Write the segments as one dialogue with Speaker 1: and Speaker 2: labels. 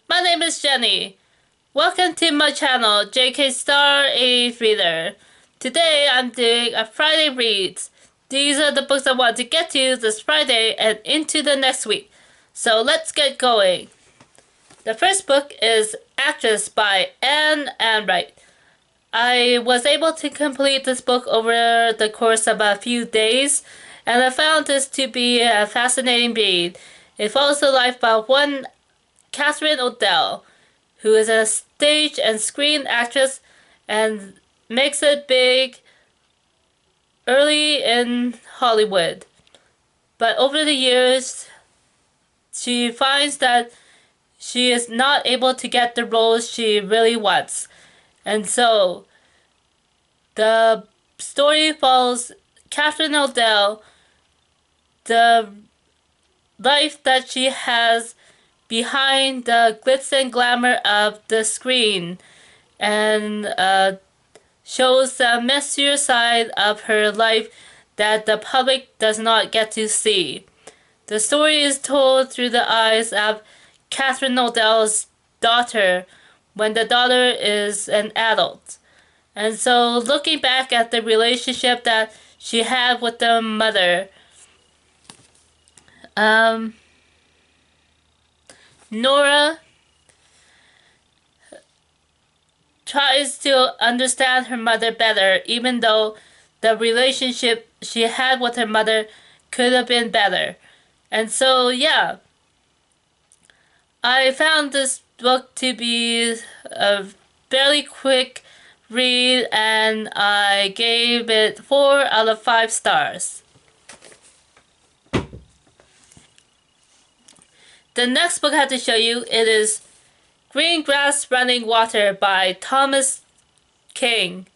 Speaker 1: My name is Jenny. Welcome to my channel, JK Star A Reader. Today I'm doing a Friday Reads. These are the books I want to get to this Friday and into the next week. So let's get going. The first book is Actress by Anne Wright. I was able to complete this book over the course of a few days, and I found this to be a fascinating read. It follows the life of one Catherine O'Dell, who is a stage and screen actress and makes it big early in Hollywood. But over the years, she finds that she is not able to get the roles she really wants. And so, the story follows Catherine O'Dell, the life that she has behind the glitz and glamour of the screen, and shows the messier side of her life that the public does not get to see. The story is told through the eyes of Catherine O'Dell's daughter when the daughter is an adult. And so, looking back at the relationship that she had with the mother, Nora tries to understand her mother better, even though the relationship she had with her mother could have been better. And so, yeah, I found this book to be a fairly quick read, and I gave it 4 out of 5 stars. The next book I have to show you, it is Green Grass Running Water by Thomas King.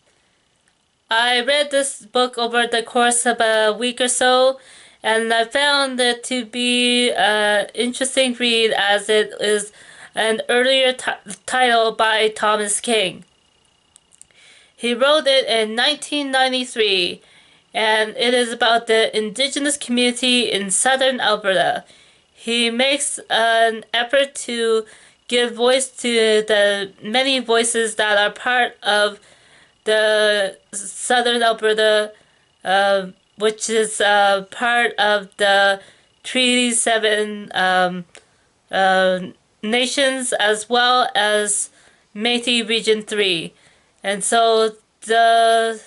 Speaker 1: I read this book over the course of a week or so, and I found it to be an interesting read as it is an earlier title by Thomas King. He wrote it in 1993, and it is about the indigenous community in southern Alberta. He makes an effort to give voice to the many voices that are part of the southern Alberta, which is part of the Treaty 7 nations, as well as Métis Region 3. And so the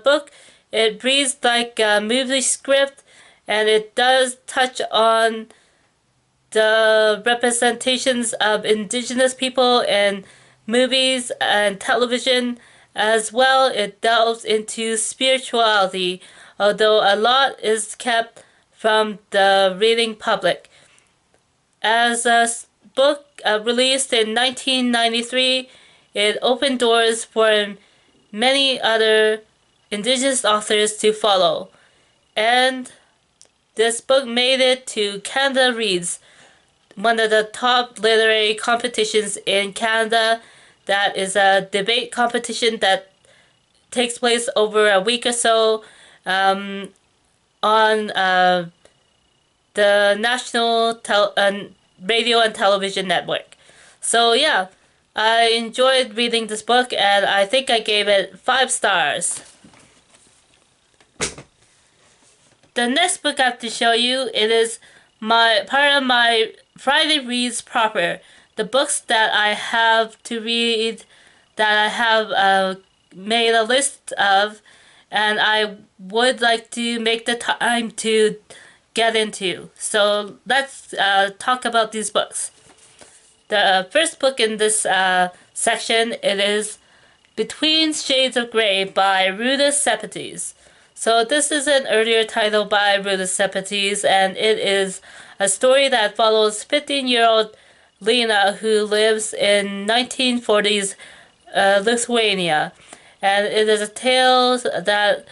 Speaker 1: book, it reads like a movie script, and it does touch on the representations of indigenous people in movies and television. As well, it delves into spirituality, although a lot is kept from the reading public. As a book released in 1993, it opened doors for many other indigenous authors to follow. And this book made it to Canada Reads, one of the top literary competitions in Canada. That is a debate competition that takes place over a week or so on the National Radio and Television Network. So yeah, I enjoyed reading this book, and I think I gave it 5 stars. The next book I have to show you, it is part of my Friday Reads proper. The books that I have to read, that I have made a list of, and I would like to make the time to get into. So let's talk about these books. The first book in this section, it is Between Shades of Grey by Ruta Sepetys. So this is an earlier title by Ruta Sepetys, and it is a story that follows 15-year-old Lena, who lives in 1940s Lithuania. And it is a tale that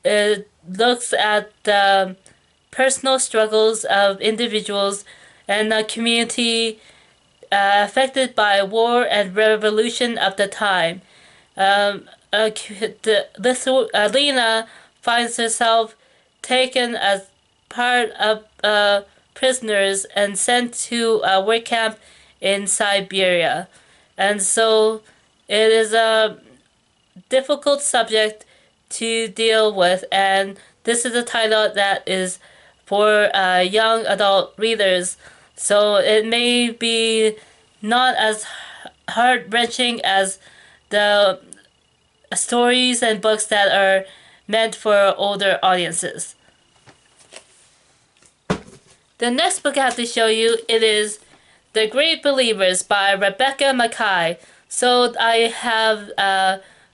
Speaker 1: looks at the personal struggles of individuals and a community affected by war and revolution of the time. Lena finds herself taken as part of prisoners and sent to a work camp in Siberia. And so it is a difficult subject to deal with, and this is a title that is for young adult readers, so it may be not as heart-wrenching as the stories and books that are meant for older audiences. The next book I have to show you, it is The Great Believers by Rebecca Mackay. So I have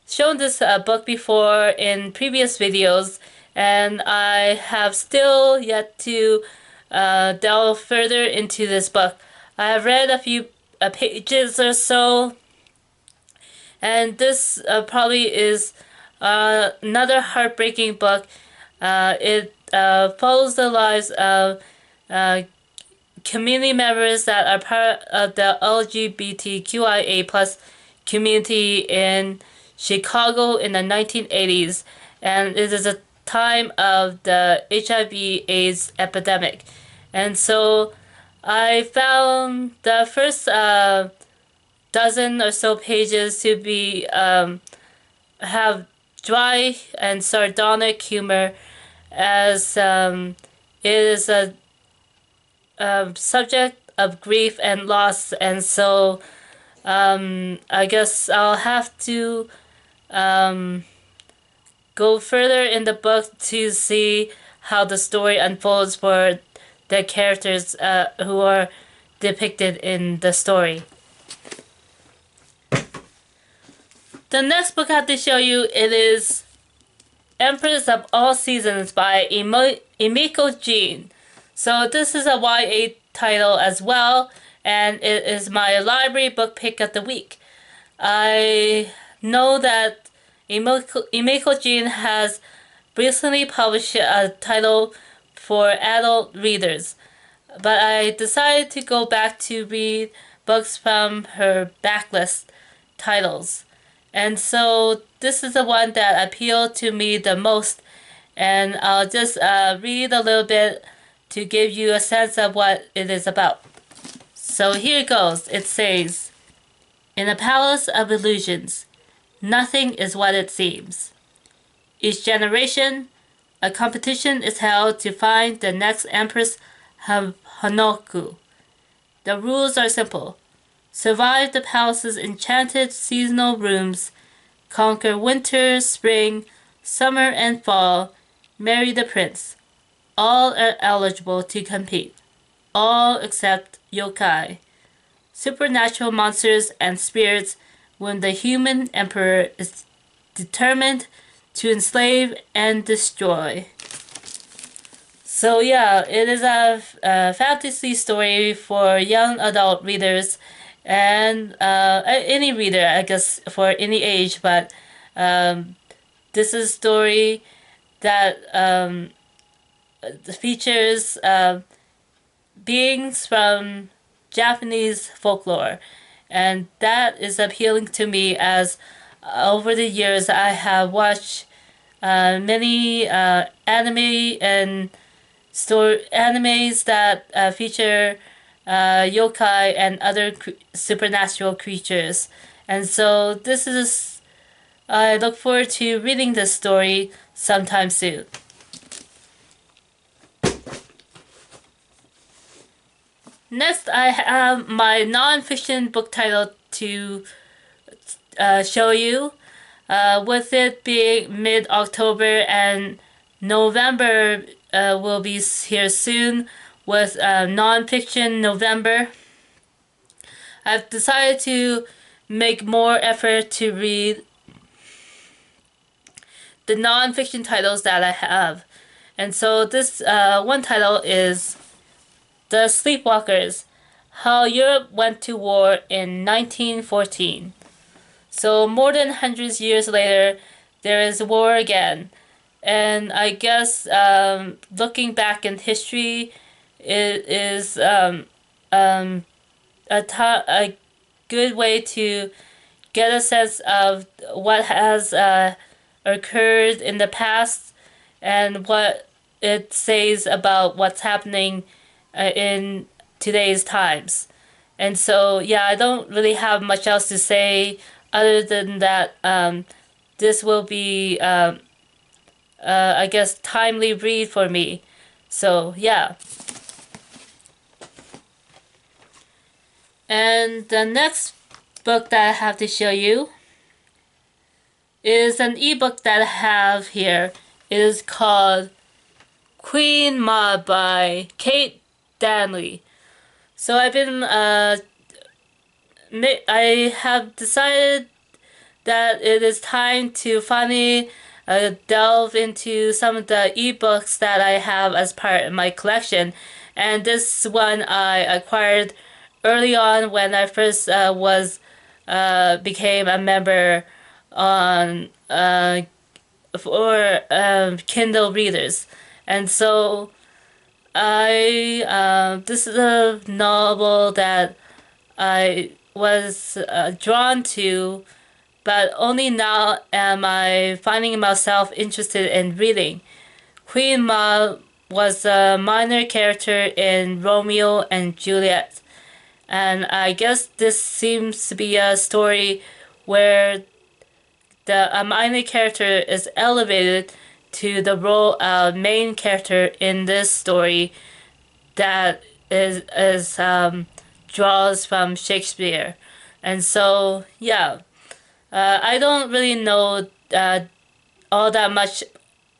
Speaker 1: shown this book before in previous videos, and I have still yet to delve further into this book. I have read a few pages or so, and this probably is another heartbreaking book. It follows the lives of community members that are part of the LGBTQIA plus community in Chicago in the 1980s, and it is a time of the HIV/AIDS epidemic. And so I found the first dozen or so pages to be have dry and sardonic humor, as it is a subject of grief and loss, and so I guess I'll have to go further in the book to see how the story unfolds for the characters who are depicted in the story. The next book I have to show you, it is Empress of All Seasons by Emiko Jean. So this is a YA title as well, and it is my library book pick of the week. I know that Emiko Jean has recently published a title for adult readers, but I decided to go back to read books from her backlist titles. And so this is the one that appealed to me the most, and I'll just read a little bit to give you a sense of what it is about. So here it goes. It says, "In a palace of illusions, nothing is what it seems. Each generation, a competition is held to find the next Empress Hanoku. The rules are simple. Survive the palace's enchanted seasonal rooms, conquer winter, spring, summer, and fall, marry the prince. All are eligible to compete. All except yokai, supernatural monsters and spirits when the human emperor is determined to enslave and destroy." So yeah, it is a fantasy story for young adult readers, and any reader, I guess, for any age, but this is a story that features beings from Japanese folklore, and that is appealing to me, as over the years I have watched many anime and animes that feature yokai and other supernatural creatures, and so this is I look forward to reading this story sometime soon. Next, I have my non-fiction book title to show you, with it being mid-October, and November will be here soon with non-fiction November. I've decided to make more effort to read the non-fiction titles that I have. And so this one title is The Sleepwalkers, How Europe Went to War in 1914. So more than hundreds of years later, there is war again. And I guess looking back in history, it is a good way to get a sense of what has occurred in the past and what it says about what's happening in today's times. And so, yeah, I don't really have much else to say other than that this will be, I guess, timely read for me. So, yeah. And the next book that I have to show you is an ebook that I have here. It is called Queen Ma by Kate Danley. So I have decided that it is time to finally delve into some of the ebooks that I have as part of my collection. And this one I acquired early on when I first became a member on for Kindle readers. And so this is a novel that I was drawn to, but only now am I finding myself interested in reading. Queen Ma was a minor character in Romeo and Juliet, and I guess this seems to be a story where a minor character is elevated to the role of main character in this story that is draws from Shakespeare. And so, yeah, I don't really know all that much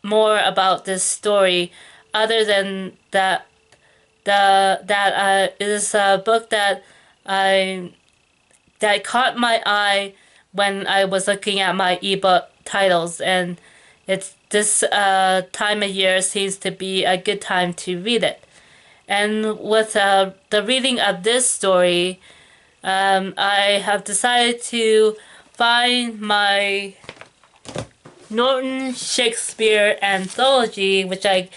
Speaker 1: more about this story, other than that it is a book I that caught my eye when I was looking at my ebook titles, and it's this time of year seems to be a good time to read it. And with the reading of this story, I have decided to find my Norton Shakespeare anthology, which I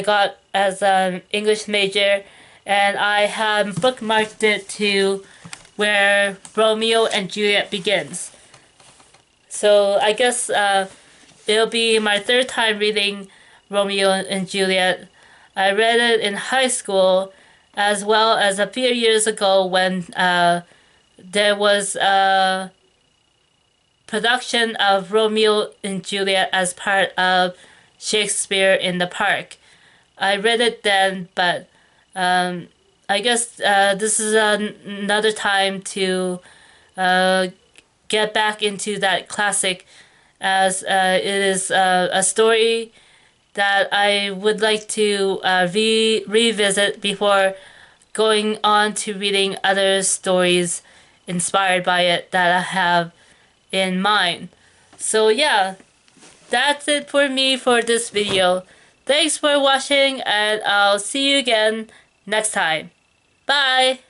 Speaker 1: got as an English major, and I have bookmarked it to where Romeo and Juliet begins. So I guess it'll be my third time reading Romeo and Juliet. I read it in high school, as well as a few years ago when there was a production of Romeo and Juliet as part of Shakespeare in the Park. I read it then, but I guess this is another time to get back into that classic, as it is a story that I would like to revisit before going on to reading other stories inspired by it that I have in mind. So yeah, that's it for me for this video. Thanks for watching, and I'll see you again next time. Bye!